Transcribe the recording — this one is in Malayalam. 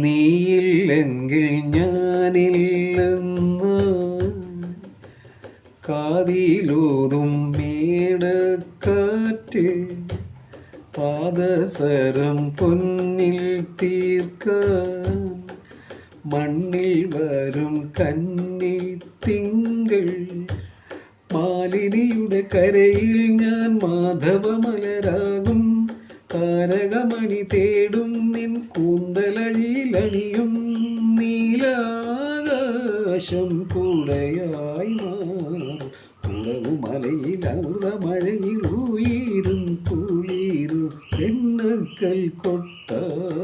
നീയില്ലെങ്കിൽ ഞാനില്ലെന്ന് കാതിലൂതും മേടക്കാറ്റ് പാദസരം പൊന്നിൽ തീർക്കാൻ മണ്ണിൽ വരും കന്നി തിങ്കൾ മാലിനിയുടെ കരയിൽ ഞാൻ മാധവമലരാകും താരകമണി തേടും നിൻ കൂന്തലഴിയിലണിയും നീലാകാശം കൂടയായി മലയിൽ അമൃതമഴയിൽ ഉയരും കുളിരും എണ്ണക്കൽ കൊട്ടാരം